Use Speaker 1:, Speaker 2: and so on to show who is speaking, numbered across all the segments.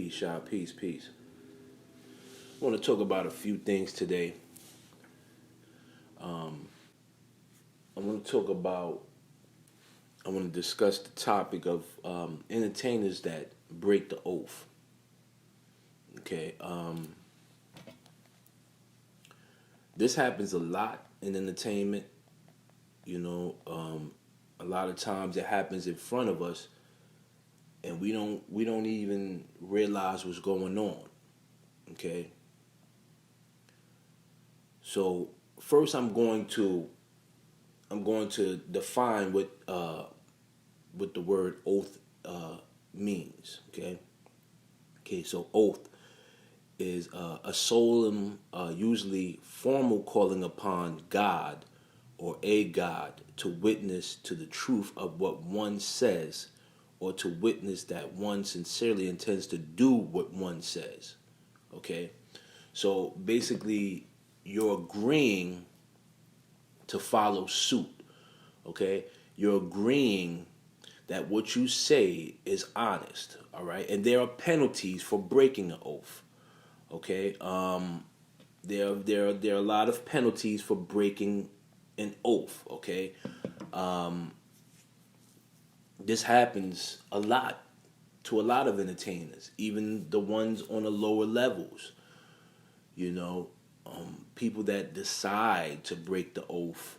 Speaker 1: Peace, y'all. Peace, peace. I want to talk about a few things today. I want to talk about, I want to discuss the topic of entertainers that break the oath. Okay. This happens a lot in entertainment. A lot of times it happens in front of us, and we don't even realize what's going on. Okay. So first, I'm going to define what the word oath means. Okay. Okay. So oath is a solemn, usually formal calling upon God or a God to witness to the truth of what one says, or to witness that one sincerely intends to do what one says. Okay? So basically, you're agreeing to follow suit. Okay? You're agreeing that what you say is honest. All right? And there are penalties for breaking the oath. Okay? There are a lot of penalties for breaking an oath. Okay? This happens a lot to a lot of entertainers, even the ones on the lower levels. People that decide to break the oath,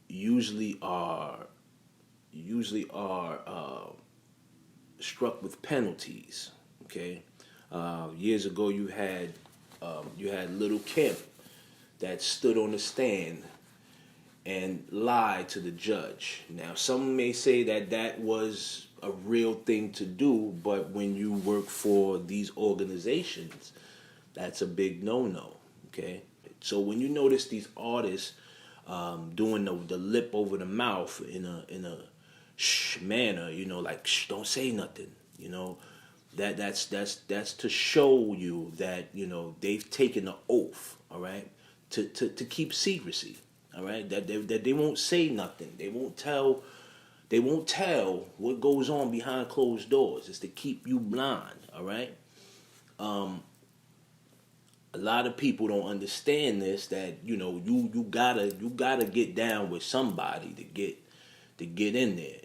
Speaker 1: usually are struck with penalties. Okay, years ago you had Little Kim that stood on the stand and lied to the judge. Now, some may say that was a real thing to do, but when you work for these organizations, that's a big no-no. Okay, so when you notice these artists doing the lip over the mouth in a shh manner, like shh, don't say nothing. That's to show you that they've taken an oath. All right, to keep secrecy. All right, that they won't say nothing. They won't tell. They won't tell what goes on behind closed doors. It's to keep you blind. All right. A lot of people don't understand this. That you gotta get down with somebody to get in there.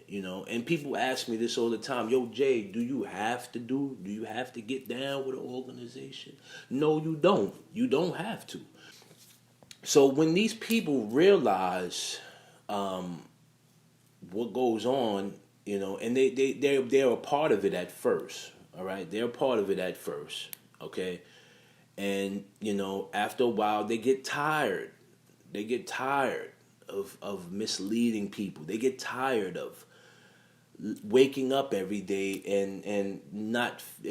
Speaker 1: And people ask me this all the time. Yo, Jay, do you have to get down with an organization? No, you don't. You don't have to. So when these people realize what goes on, and they're a part of it at first, all right? They're a part of it at first, okay? And, after a while, they get tired. They get tired of misleading people. They get tired of waking up every day and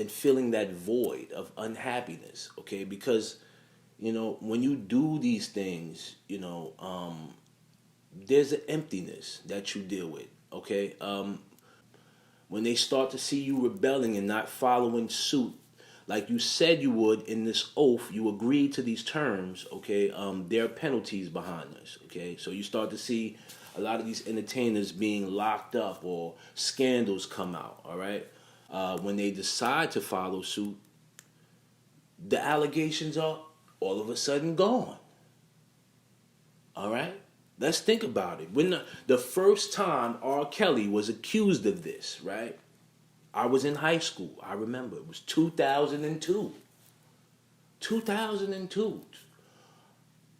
Speaker 1: feeling that void of unhappiness, okay? Because when you do these things, there's an emptiness that you deal with, okay? When they start to see you rebelling and not following suit, like you said you would in this oath, you agreed to these terms, okay? There are penalties behind this, okay? So you start to see a lot of these entertainers being locked up or scandals come out, all right? When they decide to follow suit, the allegations are all of a sudden gone. All right? Let's think about it. When the first time R. Kelly was accused of this, right? I was in high school. I remember. It was 2002. 2002.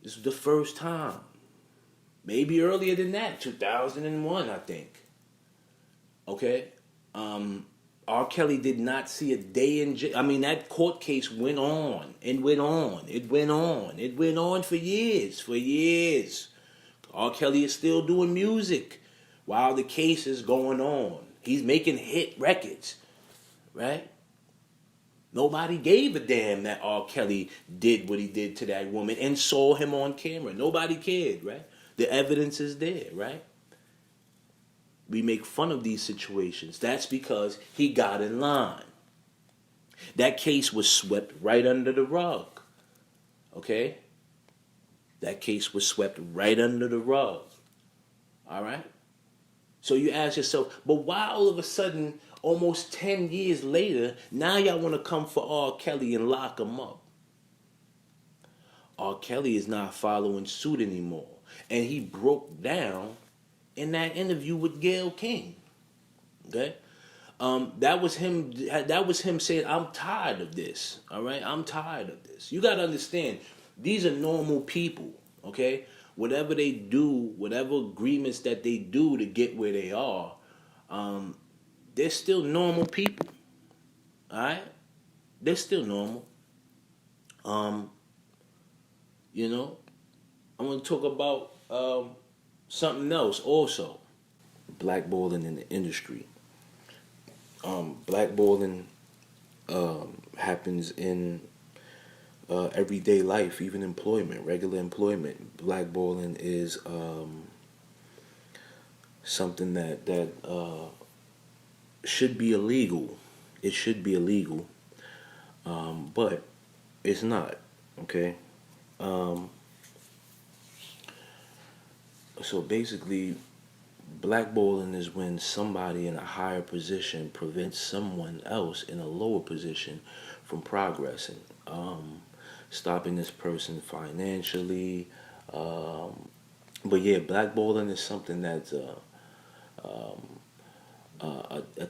Speaker 1: This was the first time. Maybe earlier than that, 2001, I think. Okay? R. Kelly did not see a day in jail. I mean, that court case went on and went on. It went on. It went on for years. For years. R. Kelly is still doing music while the case is going on. He's making hit records, right? Nobody gave a damn that R. Kelly did what he did to that woman and saw him on camera. Nobody cared, right? The evidence is there, right? We make fun of these situations. That's because he got in line. That case was swept right under the rug. Okay? That case was swept right under the rug. All right? So you ask yourself, but why all of a sudden Almost 10 years later, now y'all want to come for R. Kelly and lock him up. R. Kelly is not following suit anymore. And he broke down in that interview with Gayle King. Okay? That was him. That was him saying, "I'm tired of this. All right, I'm tired of this." You gotta understand, these are normal people. Okay, whatever they do, whatever agreements that they do to get where they are, they're still normal people. All right, they're still normal. Um, you know, I'm gonna talk about something else also. Blackballing in the industry. Blackballing happens in everyday life, even employment, regular employment. Blackballing is something that should be illegal. It should be illegal, but it's not. Okay. Um, so basically, blackballing is when somebody in a higher position prevents someone else in a lower position from progressing, stopping this person financially. Um, but yeah, blackballing is something that's a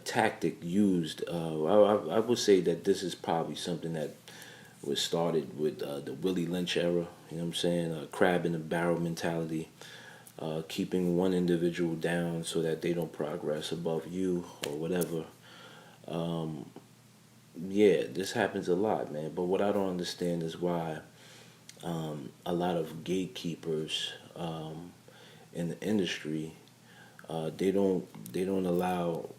Speaker 1: tactic used. I would say that this is probably something that was started with the Willie Lynch era. You know what I'm saying? Crab in the barrel mentality. Keeping one individual down so that they don't progress above you or whatever. Um, yeah, this happens a lot, man. But what I don't understand is why a lot of gatekeepers in the industry they don't allow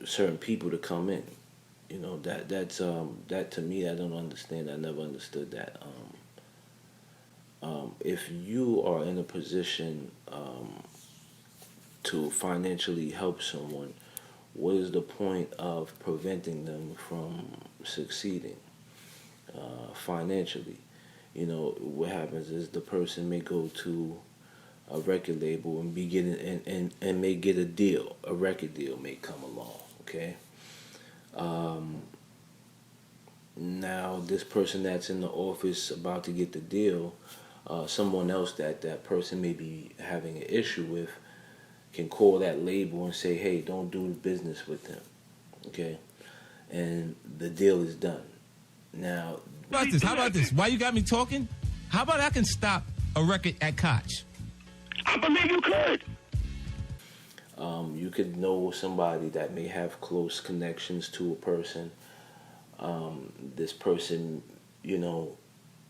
Speaker 1: certain people to come in. You know that to me I don't understand. I never understood that. If you are in a position to financially help someone, what is the point of preventing them from succeeding financially? You know, what happens is the person may go to a record label and be getting and may get a deal. A record deal may come along. Okay. Um, Now this person that's in the office about to get the deal, someone else that person may be having an issue with can call that label and say, "Hey, don't do business with them." Okay, and the deal is done. Now,
Speaker 2: How about this? How about this? Why you got me talking? How about I can stop a record at Koch?
Speaker 3: I believe you could.
Speaker 1: you could know somebody that may have close connections to a person. This person, you know,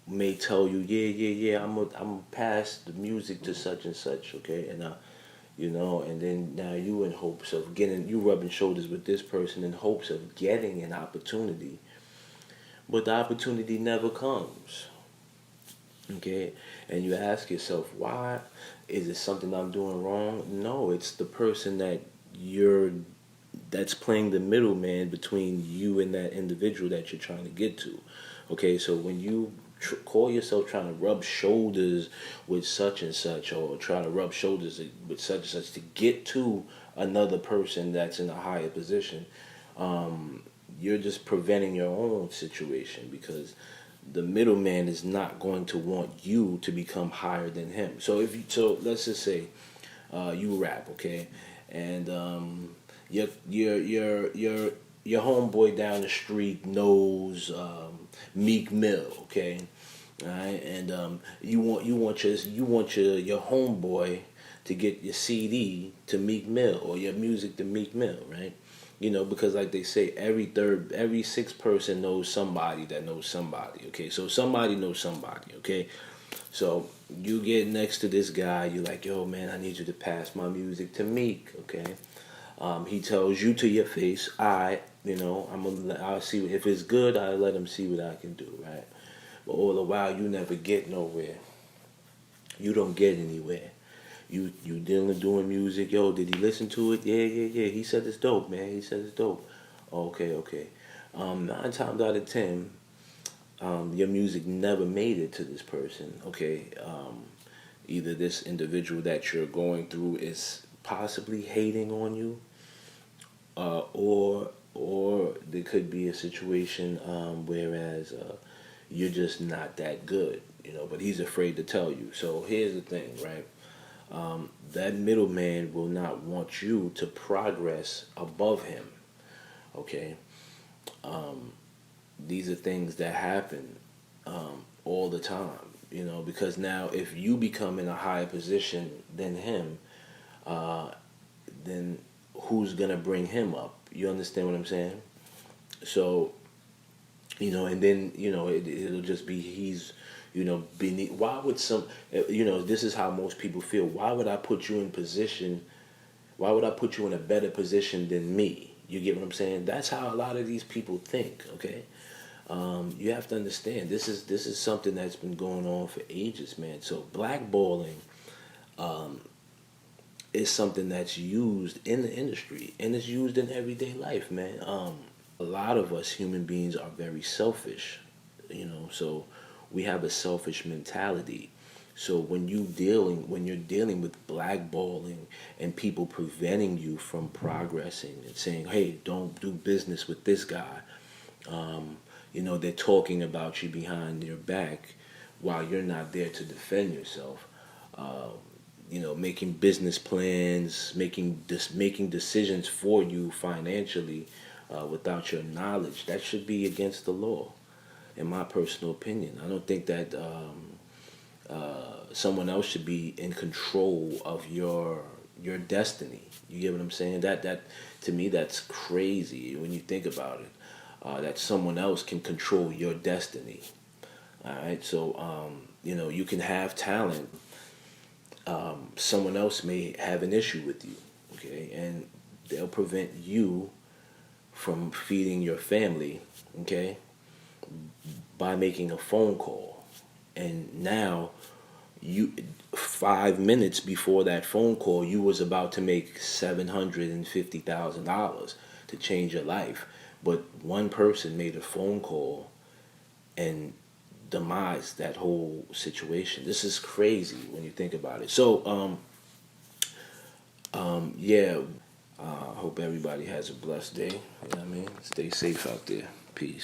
Speaker 1: may tell you, yeah, I'm pass the music to such and such, okay, and and then now you in hopes of getting, you rubbing shoulders with this person in hopes of getting an opportunity, but the opportunity never comes, okay, and you ask yourself, why? Is it something I'm doing wrong? No, it's the person that's playing the middleman between you and that individual that you're trying to get to. Okay, so when you call yourself trying to rub shoulders with such and such, or try to rub shoulders with such and such to get to another person that's in a higher position, you're just preventing your own situation, because the middleman is not going to want you to become higher than him. So let's just say you rap, okay, and your homeboy down the street knows Meek Mill, okay, all right, and you want your homeboy to get your CD to Meek Mill or your music to Meek Mill, right? You know, because like they say, every sixth person knows somebody that knows somebody. Okay, so somebody knows somebody. Okay, so you get next to this guy, you're like, yo, man, I need you to pass my music to Meek. Okay, he tells you to your face, I'll see if it's good. I'll let him see what I can do, right? But all the while, you never get nowhere. You don't get anywhere. You dealing doing music. Yo, did he listen to it? Yeah. He said it's dope, man. He said it's dope. Okay. 9 times out of 10, your music never made it to this person. Okay. Either this individual that you're going through is possibly hating on you, Or there could be a situation whereas you're just not that good, but he's afraid to tell you. So here's the thing, right? That middleman will not want you to progress above him. Okay, these are things that happen all the time, because now if you become in a higher position than him, then who's gonna bring him up? You understand what I'm saying? So, and then it'll just be he's, beneath. Why would this is how most people feel. Why would I put you in position? Why would I put you in a better position than me? You get what I'm saying? That's how a lot of these people think. Okay, you have to understand this is something that's been going on for ages, man. So blackballing is something that's used in the industry and it's used in everyday life, man. A lot of us human beings are very selfish, so we have a selfish mentality. So when you're dealing with blackballing and people preventing you from progressing and saying, "Hey, don't do business with this guy," they're talking about you behind your back while you're not there to defend yourself. Making business plans, making decisions for you financially without your knowledge. That should be against the law, in my personal opinion. I don't think that someone else should be in control of your destiny. You get what I'm saying? That to me, that's crazy when you think about it. That someone else can control your destiny. All right, so you can have talent. Someone else may have an issue with you, okay, and they'll prevent you from feeding your family, okay, by making a phone call. And now, 5 minutes before that phone call, you was about to make $750,000 to change your life, but one person made a phone call and demise that whole situation. This is crazy when you think about it. So, yeah. Hope everybody has a blessed day. You know what I mean? Stay safe out there. Peace.